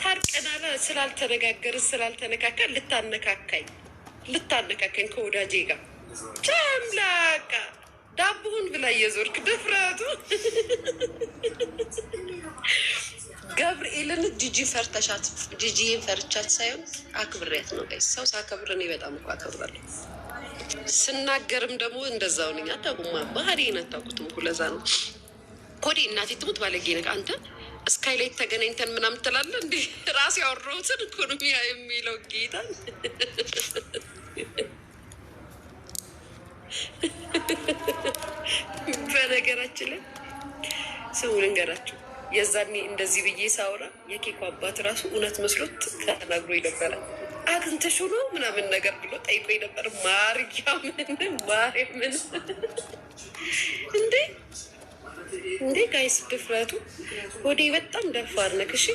ታርቀናል ስላልተነጋገርን ስላልተነካከን ልታነካከኝ ከወዳጄ ጋር ጨምላቃ ዳቦውን ብላ እየዞርክ ድፍረቱ ገብርኤልን ጂጂን ፈርቻት ሳይሆን አክብሬያት ነው። ጋይስ ሰው ሳከብር እኔ በጣም እኮ አከብራለሁ። ስናገርም ደግሞ እንደዛው ነኝ። አታውቁማ ባህሪዬን አታውቁትም እኮ ለዛ ነው። ኮዴ እናቴ ትሙት ባለጌ ነህ አንተ። እስካይ ላይ ተገናኝተን ምናምን ትላለህ እንዴ? ራሴ ያወራሁትን ኢኮኖሚያ የሚለው ጌታ በነገራችን ላይ ስሙ ልንገራችሁ፣ የዛኔ እንደዚህ ብዬ ሳውራ የኬኩ አባት ራሱ እውነት መስሎት ተናግሮ ነበረ። አግኝተሽ ነው ምናምን ነገር ብሎ ጠይቆ ነበር። ማርያምን እንዴ ጋይስ ድፍረቱ ወዴ በጣም ደፋር ነክ። እሺ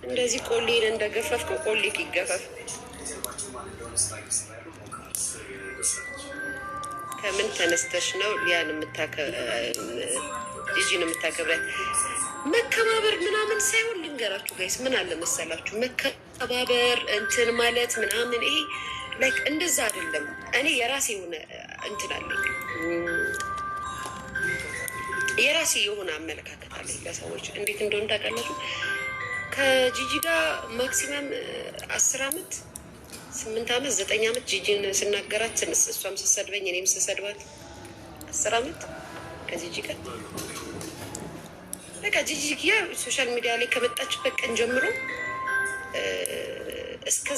እንደዚህ ቆሌን እንደገፈፍከው ቆሌክ ይገፈፍ። ከምን ተነስተሽ ነው ሊያን ልጅን የምታከብሪያት? መከባበር ምናምን ሳይሆን ልንገራችሁ ጋይስ፣ ምን አለ መሰላችሁ፣ መከባበር እንትን ማለት ምናምን ይሄ ላይክ እንደዛ አይደለም። እኔ የራሴ የሆነ እንትን አለኝ፣ የራሴ የሆነ አመለካከት አለኝ ለሰዎች። እንዴት እንደሆነ ታውቃላችሁ? ከጂጂ ጋር ማክሲመም 10 ዓመት 8 ዓመት 9 ዓመት ጂጂን ስናገራት እሷም ስሰድበኝ እኔም ስሰድባት 10 ዓመት ከጂጂ ጋር በቃ ጂጂ ሶሻል ሚዲያ ላይ ከመጣችበት ቀን ጀምሮ እስከ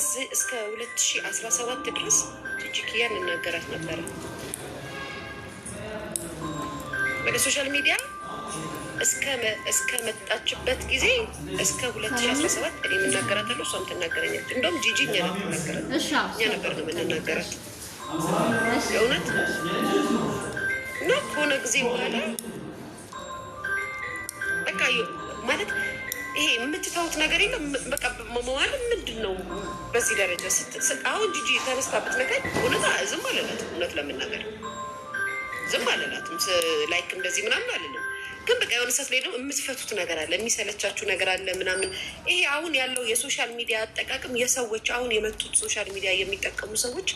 2017 ድረስ ጂጂ ኪያን እናገራት ነበረ። ወደ ሶሻል ሚዲያ እስከ መጣችበት ጊዜ እስከ 2017 እኔ የምናገራታለሁ፣ እሷም ትናገረኛለች። እንደውም ጂጂ እኛ ነበር ነው የምንናገራት የእውነት እና ከሆነ ጊዜ በኋላ በቃ ማለት ይሄ የምትታወት ነገር የለም። በቃ መዋል ምንድን ነው በዚህ ደረጃ አሁን ጂጂ የተነስታበት ነገር እውነት ዝም አለላትም። እውነት ለመናገር ዝም አለላትም። ላይክ እንደዚህ ምናምን አለንም። ግን በቃ የሆነ ሰዓት ላይ ደግሞ የምትፈቱት ነገር አለ፣ የሚሰለቻችሁ ነገር አለ ምናምን። ይሄ አሁን ያለው የሶሻል ሚዲያ አጠቃቀም የሰዎች አሁን የመጡት ሶሻል ሚዲያ የሚጠቀሙ ሰዎች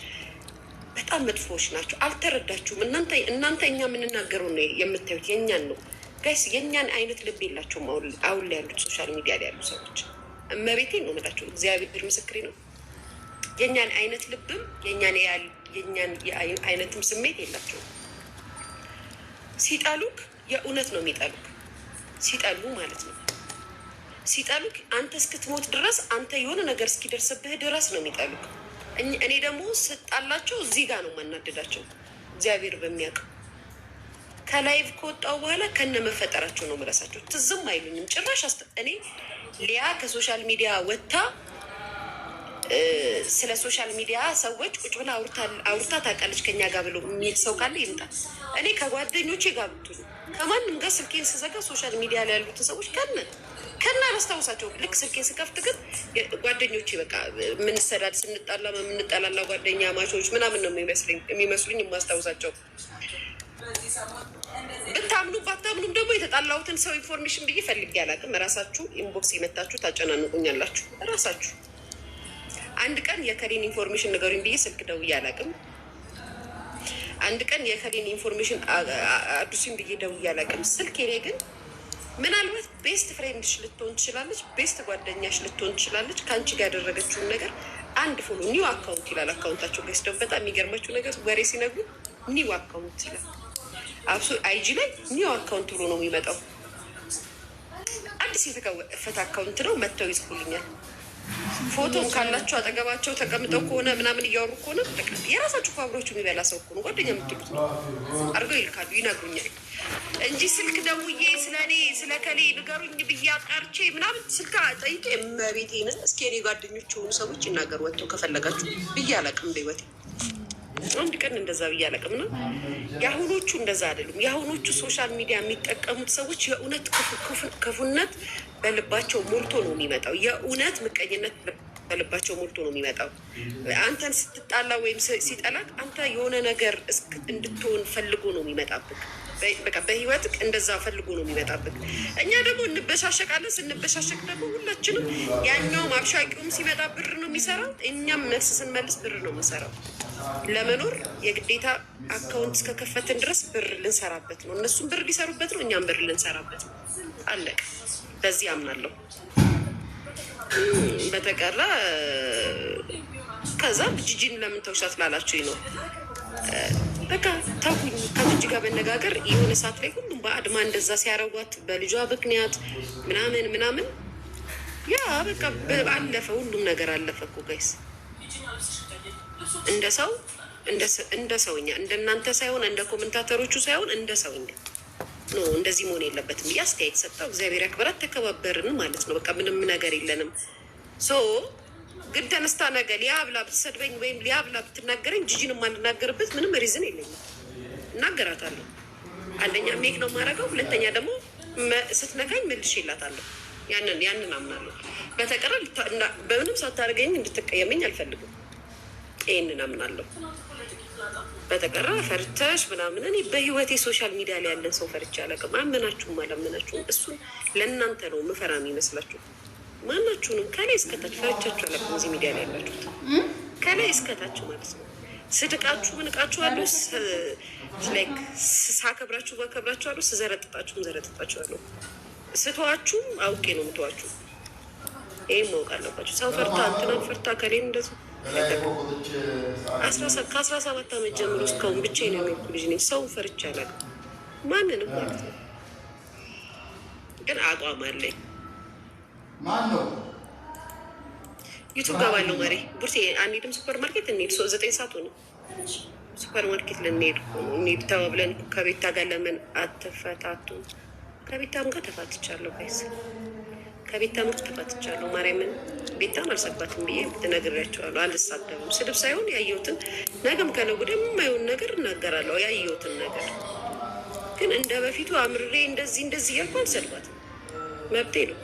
በጣም መጥፎዎች ናቸው። አልተረዳችሁም። እናንተ እኛ የምንናገረው ነው የምታዩት፣ የእኛን ነው ጋይስ። የእኛን አይነት ልብ የላቸውም አሁን ላይ ያሉት ሶሻል ሚዲያ ላይ ያሉ ሰዎች። እመቤቴን ነው የምላቸው፣ እግዚአብሔር ምስክሬ ነው። የእኛን አይነት ልብም የእኛን አይነትም ስሜት የላቸውም። ሲጠሉክ የእውነት ነው የሚጠሉክ፣ ሲጠሉ ማለት ነው። ሲጠሉክ አንተ እስክትሞት ድረስ አንተ የሆነ ነገር እስኪደርስብህ ድረስ ነው የሚጠሉክ። እኔ ደግሞ ስጣላቸው እዚህ ጋር ነው የማናደዳቸው፣ እግዚአብሔር በሚያውቀው። ከላይቭ ከወጣው በኋላ ከነ መፈጠራቸው ነው የምረሳቸው። ትዝም አይሉኝም ጭራሽ። እኔ ሊያ ከሶሻል ሚዲያ ወጥታ ስለ ሶሻል ሚዲያ ሰዎች ቁጭ ብላ አውርታ ታውቃለች ከኛ ጋር ብሎ የሚል ሰው ካለ ይምጣ። እኔ ከጓደኞቼ ጋር ብትሉ ከማንም ጋር ስልኬን ስዘጋ ሶሻል ሚዲያ ላይ ያሉትን ሰዎች ከና አላስታውሳቸው። ልክ ስልኬን ስከፍት ግን ጓደኞቼ በቃ የምንሰዳድ ስንጣላ የምንጠላላ ጓደኛ ማቾች ምናምን ነው የሚመስሉኝ የማስታውሳቸው። ብታምኑ ባታምኑም ደግሞ የተጣላሁትን ሰው ኢንፎርሜሽን ብዬ ፈልጌ አላውቅም። ራሳችሁ ኢንቦክስ የመታችሁ ታጨናንቁኛላችሁ ራሳችሁ። አንድ ቀን የከሌን ኢንፎርሜሽን ንገሩኝ ብዬ ስልክ ደውዬ አላውቅም። አንድ ቀን የከሌን ኢንፎርሜሽን አዱሲን ብዬ ደውዬ አላውቅም። ስልኬ ላይ ግን ምናልባት ቤስት ፍሬንድሽ ልትሆን ትችላለች፣ ቤስት ጓደኛሽ ልትሆን ትችላለች። ከአንቺ ጋር ያደረገችውን ነገር አንድ ፎሎ ኒው አካውንት ይላል አካውንታቸው ጋር ስደው። በጣም የሚገርማችሁ ነገር ወሬ ሲነግሩ ኒው አካውንት ይላል። አብሶ አይጂ ላይ ኒው አካውንት ብሎ ነው የሚመጣው። አዲስ የተከፈተ አካውንት ነው። መጥተው ይጽፉልኛል። ፎቶም ካላቸው አጠገባቸው ተቀምጠው ከሆነ ምናምን እያወሩ ከሆነ የራሳችሁ አብሯችሁ የሚበላ ሰው እኮ ነው ጓደኛ የምትሉት ነው አድርገው ይልካሉ፣ ይነግሩኛል እንጂ ስልክ ደውዬ ስለ እኔ ስለ ከሌ ንገሩኝ ብዬ አጣርቼ ምናምን ስልክ ጠይቄ መቤቴን እስኪ እኔ ጓደኞች የሆኑ ሰዎች ይናገሩ ወጥተው ከፈለጋችሁ ብዬ አላውቅም። በህይወቴ አንድ ቀን እንደዛ ብዬ አላውቅም። ነው የአሁኖቹ እንደዛ አይደሉም። የአሁኖቹ ሶሻል ሚዲያ የሚጠቀሙት ሰዎች የእውነት ክፉነት በልባቸው ሞልቶ ነው የሚመጣው። የእውነት ምቀኝነት በልባቸው ሞልቶ ነው የሚመጣው። አንተን ስትጣላ ወይም ሲጠላቅ አንተ የሆነ ነገር እንድትሆን ፈልጎ ነው የሚመጣብህ። በቃ በህይወት እንደዛ ፈልጎ ነው የሚመጣብህ። እኛ ደግሞ እንበሻሸቃለን። ስንበሻሸቅ ደግሞ ሁላችንም ያኛውም አብሻቂውም ሲመጣ ብር ነው የሚሰራው፣ እኛም መልስ ስንመልስ ብር ነው የምንሰራው። ለመኖር የግዴታ አካውንት እስከከፈትን ድረስ ብር ልንሰራበት ነው። እነሱም ብር ሊሰሩበት ነው፣ እኛም ብር ልንሰራበት ነው። አለቅ። በዚህ አምናለሁ። በተቀራ ከዛ ጂጂን ለምን ተውሻት ላላችሁኝ ነው። በቃ ታውቁኝ ከጂጂ ጋር መነጋገር የሆነ ሰዓት ላይ ሁሉም በአድማ እንደዛ ሲያረጓት በልጇ ምክንያት ምናምን ያ በቃ አለፈ። ሁሉም ነገር አለፈ እኮ ጋይስ። እንደ ሰውኛ እንደናንተ ሳይሆን እንደ ኮመንታተሮቹ ሳይሆን እንደ ሰውኛ ኖ እንደዚህ መሆን የለበትም። አስተያየት ሰጠው። እግዚአብሔር ያክብራት። ተከባበርን ማለት ነው። በቃ ምንም ነገር የለንም። ሶ ግን ተነስታ ነገ ሊያ ብላ ብትሰድበኝ ወይም ሊያ ብላ ብትናገረኝ ጂጂን የማንናገርበት ምንም ሪዝን የለኝም። እናገራታለሁ። አንደኛ ሜክ ነው የማደርገው፣ ሁለተኛ ደግሞ ስትነካኝ መልሼ እላታለሁ። ያንን አምናለሁ። በተቀረ በምንም ሳታደርገኝ እንድትቀየመኝ አልፈልግም። ይህንን አምናለሁ። በተቀረ ፈርተሽ ምናምን እኔ በህይወቴ ሶሻል ሚዲያ ላይ ያለን ሰው ፈርቼ አላውቅም። አመናችሁም አላመናችሁም እሱን ለእናንተ ነው ምፈራ የሚመስላችሁ። ማናችሁንም ከላይ እስከታች ፈርቻችሁ አላውቅም። እዚህ ሚዲያ ላይ ያላችሁት ከላይ እስከታችሁ ማለት ነው። ስድቃችሁ ምንቃችኋለሁ፣ ሳከብራችሁ ባከብራችኋለሁ፣ ስዘረጥጣችሁም ዘረጥጣችኋለሁ። ስተዋችሁም አውቄ ነው ምተዋችሁ። ይህም ማወቅ አለባችሁ። ሰው ፈርታ እንትናን ፈርታ ከሌን እንደዚህ ከ17 ዓመት ጀምሮ እስካሁን ብቻዬን የኖርኩ ልጅ ነኝ። ሰው ፈርቼ አላውቅም ማንንም ማለት ነው። ግን አቋም አለኝ። ዩቱብ ገባለሁ። መሪ ቡርሴ አንሄድም ሱፐር ማርኬት እንሄድ 9 ሰዓት ሆነ። ሱፐር ማርኬት ልንሄድ ተባብለን ከቤታ ጋር ለምን አትፈታቱ? ከቤታም ጋር ተፋትቻለሁ ጋይስ፣ ከቤታም ጋር ተፋትቻለሁ። ማርያምን ቤታን አልሰባትም ብዬ ትነግሬያቸዋለሁ። አልሳደብም። ስድብ ሳይሆን ያየሁትን ነገም ከነገ ወዲያ የማይሆን ነገር እናገራለሁ። ያየሁትን ነገር ግን እንደ በፊቱ አምርሬ እንደዚህ እያልኩ አልሰድባትም። መብቴ ነው።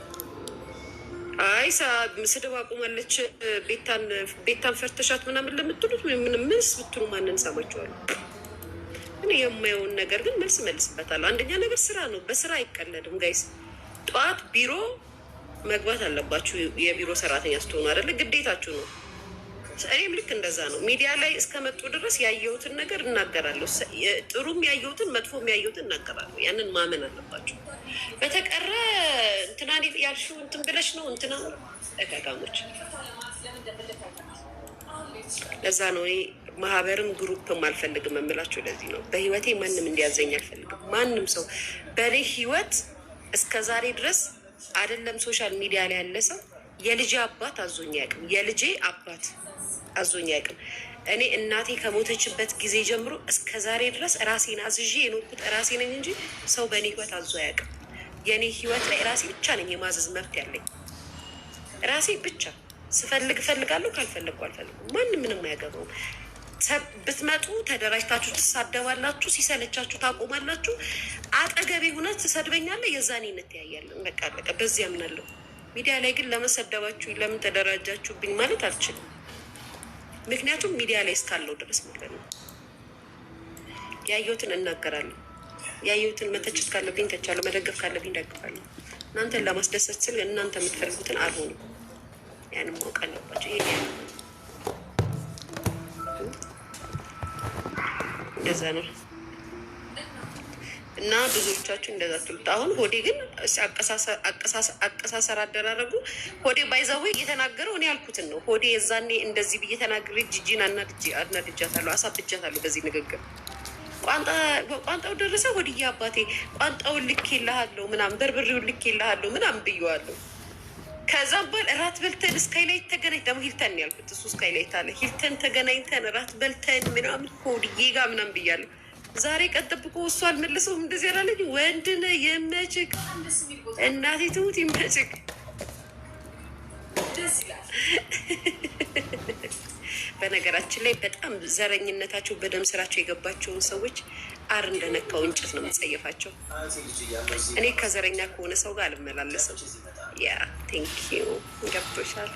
አይ ስድብ አቁማለች ቤታን ፈርተሻት ምናምን ለምትሉት ምንስ ብትሉ ማንን ሰማችኋለሁ? ግን የማየውን ነገር ግን መልስ መልስበታለሁ። አንደኛ ነገር ስራ ነው። በስራ አይቀለድም ጋይስ። ጠዋት ቢሮ መግባት አለባችሁ። የቢሮ ሰራተኛ ስትሆኑ አይደለ? ግዴታችሁ ነው። እኔም ልክ እንደዛ ነው። ሚዲያ ላይ እስከመጡ ድረስ ያየሁትን ነገር እናገራለሁ። ጥሩም ያየሁትን መጥፎም ያየሁትን እናገራለሁ። ያንን ማመን አለባችሁ። በተቀረ እንትና ያልሽው እንትን ብለሽ ነው እንትና እቀቃሞች። ለዛ ነው እኔ ማህበርም ግሩፕም አልፈልግም የምላችሁ። ለዚህ ነው በህይወቴ ማንም እንዲያዘኝ አልፈልግም። ማንም ሰው በእኔ ህይወት እስከ ዛሬ ድረስ አይደለም ሶሻል ሚዲያ ላይ ያለ ሰው የልጄ አባት አዞኝ አያውቅም። የልጄ አባት አዞኝ አያውቅም። እኔ እናቴ ከሞተችበት ጊዜ ጀምሮ እስከ ዛሬ ድረስ ራሴን አዝዤ የኖርኩት ራሴ ነኝ እንጂ ሰው በእኔ ህይወት አዞ አያውቅም። የእኔ ህይወት ላይ ራሴ ብቻ ነኝ የማዘዝ መብት ያለኝ። ራሴ ብቻ ስፈልግ እፈልጋለሁ፣ ካልፈለግኩ አልፈልግም። ማንም ምንም አያገባውም። ብትመጡ ተደራጅታችሁ ትሳደባላችሁ፣ ሲሰለቻችሁ ታቆማላችሁ። አጠገቤ ሁነት ትሰድበኛለህ፣ የዛኔ እንተያያለን። በቃ አለቀ። በዚህ አምናለሁ። ሚዲያ ላይ ግን ለመሰደባችሁ ለምን ተደራጃችሁብኝ ማለት አልችልም። ምክንያቱም ሚዲያ ላይ እስካለው ድረስ ማለት ነው። ያየሁትን እናገራለሁ። ያየሁትን መተቸት ካለብኝ ተቻለሁ፣ መደገፍ ካለብኝ ደግፋለሁ። እናንተን ለማስደሰት ስል እናንተ የምትፈልጉትን አልሆኑም። ያንም ማወቅ አለባቸው። ይሄ እንደዛ ነው እና ብዙዎቻችሁ እንደዛ ትሉት። አሁን ሆዴ ግን አቀሳሰር አደራረጉ ሆዴ ባይዛዌ እየተናገረው እኔ ያልኩትን ነው። ሆዴ የዛኔ እንደዚህ ብዬ ተናግሬ ጂጂን አናድጃታለሁ፣ አሳብጃታለሁ በዚህ ንግግር። ቋንጣው ደረሰ ሆድዬ አባቴ ቋንጣውን ልኬልሃለሁ ምናምን በርበሬውን ልኬልሃለሁ ምናምን ብዬዋለሁ። ከዛም በል እራት በልተን ስካይላይት ተገናኝ ደግሞ ሂልተን ያልኩት እሱ ስካይላይት አለ። ሂልተን ተገናኝተን እራት በልተን ምናምን ሆድዬ ጋር ምናምን ብያለሁ። ዛሬ ቀን ጠብቆ እሱ አልመለሰውም። እንደዚህ ያላለኝ ወንድነ የመችግ እናቴ ትሙት ይመችግ። በነገራችን ላይ በጣም ዘረኝነታቸው በደም ስራቸው የገባቸውን ሰዎች አር እንደነካው እንጨት ነው የምጸየፋቸው። እኔ ከዘረኛ ከሆነ ሰው ጋር አልመላለስም። ያ ቴንኪዩ ገብቶሻል።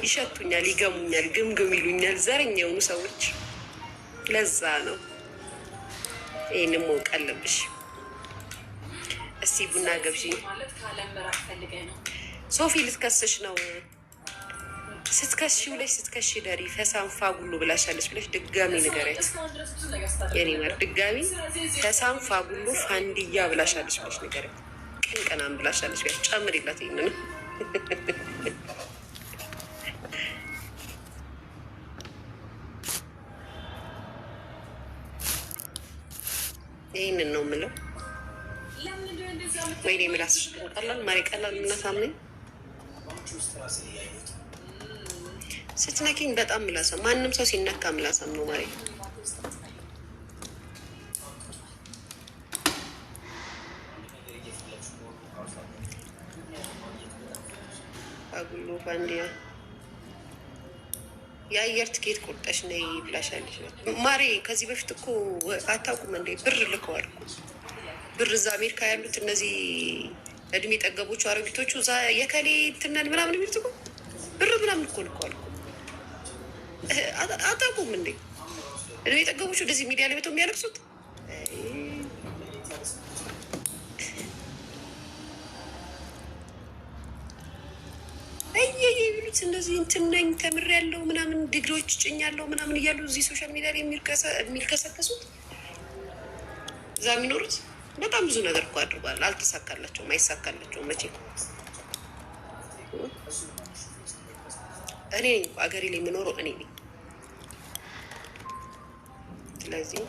ይሸቱኛል፣ ይገሙኛል፣ ግምግም ይሉኛል ዘረኛ የሆኑ ሰዎች። ለዛ ነው ይህንም ማወቅ አለብሽ። እስቲ ቡና ገብዥኝ። ሶፊ ልትከስሽ ነው። ስትከሺ ውለሽ ስትከሺ ደሪ ፈሳንፋ ጉሉ ብላሻለች ብለሽ ድጋሚ ንገሪያት። የኔ ማር ድጋሚ ፈሳንፋ ጉሉ ፋንድያ ብላሻለች ብለሽ ንገሪያት። ቅንቀናም ብላሻለች ቢያት ጨምሪላት። ይህንን ይህንን ነው የምለው። ወይኔ ምላስሽ ግን ቀላል ማሪ ቀላል ምናሳምነኝ ስትነኪኝ በጣም ምላሳም። ማንም ሰው ሲነካ ምላሳም ነው ማሪ። አጉሎ ፋንዲያ የአየር ትኬት ቆርጠሽ ነይ ብላሻለች ማሬ። ከዚህ በፊት እኮ አታውቁም እንዴ? ብር ልከዋል እኮ ብር እዛ አሜሪካ ያሉት እነዚህ እድሜ ጠገቦቹ አሮጊቶቹ እዛ የከሌ ትነን ምናምን የሚሉት እኮ ብር ምናምን እኮ ልከዋል እኮ። አታውቁም እንዴ? እድሜ ጠገቦቹ እንደዚህ ሚዲያ ላይ መተው የሚያለቅሱት የሚሉት እንደዚህ እንትን ነኝ ተምሬያለሁ ምናምን ዲግሪዎች ጭኛለሁ ምናምን እያሉ እዚህ ሶሻል ሚዲያ ላይ የሚልከሰከሱት እዛ የሚኖሩት በጣም ብዙ ነገር እኮ አድርጓል። አልተሳካላቸውም፣ አይሳካላቸውም መቼ። እኔ ነኝ እኮ አገሬ ላይ የምኖረው እኔ ነኝ። ስለዚህ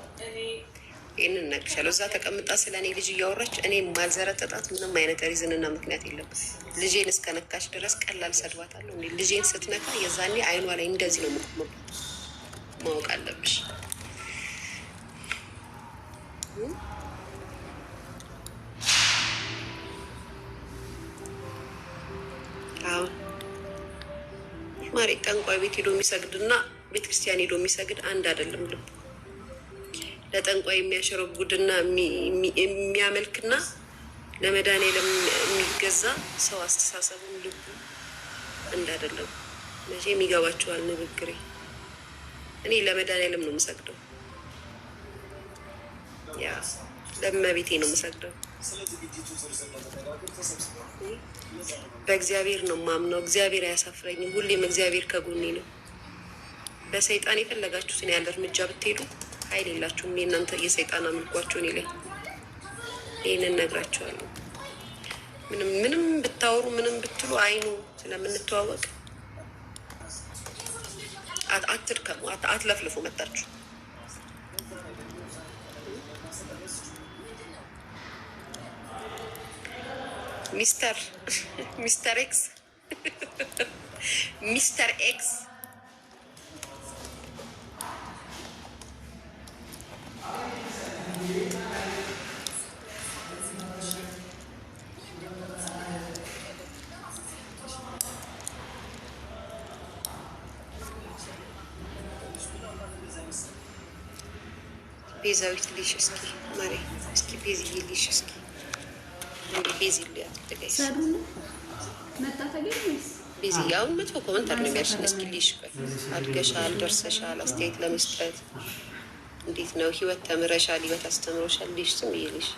ይህንን እነግርሻለሁ። እዛ ተቀምጣ ስለ እኔ ልጅ እያወራች እኔ ማልዘረጠጣት ምንም አይነት ሪዝንና ምክንያት የለብን። ልጄን እስከነካሽ ድረስ ቀላል ሰድባታለሁ። እንዲ ልጄን ስትነካ የዛኔ አይኗ ላይ እንደዚህ ነው የምቆምባት። ማወቅ አለብሽ። አሁን ማሪ ጠንቋይ ቤት ሄዶ የሚሰግድና ቤተክርስቲያን ሄዶ የሚሰግድ አንድ አይደለም ልቡ። ለጠንቋይ የሚያሸረጉድና የሚያመልክና ለመድኃኒዓለም የሚገዛ ሰው አስተሳሰቡም ልቡ አንድ አይደለም። መቼም ይገባቸዋል ንግግሬ። እኔ ለመድኃኒዓለም ነው የምሰግደው፣ ያ ለእመቤቴ ነው የምሰግደው። በእግዚአብሔር ነው የማምነው። እግዚአብሔር አያሳፍረኝም። ሁሌም እግዚአብሔር ከጎኔ ነው። በሰይጣን የፈለጋችሁትን ያለ እርምጃ ብትሄዱ ኃይል የላችሁም። የእናንተ የሰይጣን አምልኳቸው እኔ ላይ ይህንን ነግራቸዋለሁ። ምንም ብታወሩ ምንም ብትሉ አይኑ ስለምንተዋወቅ አትድከሙ፣ አትለፍልፉ መጣችሁ። ሚስተር ኤክስ ሚስተር ኤክስ ቤዛዊት ልሽ እስኪ ማሪ እስኪ ቤዚ ልሽ እስኪ እንዴ ቤዚ ሊያት ተገኝ ሰሩን መጣ ተገኝስ ቤዚ ያው መጥፎ ኮሜንት አለ የሚያልሽኝ። እስኪ ልሽ አድገሻል፣ ደርሰሻል፣ አስተያየት ለመስጠት እንዴት ነው ህይወት ተምረሻል፣ ህይወት አስተምሮሻል ልሽ ስም ይልሽ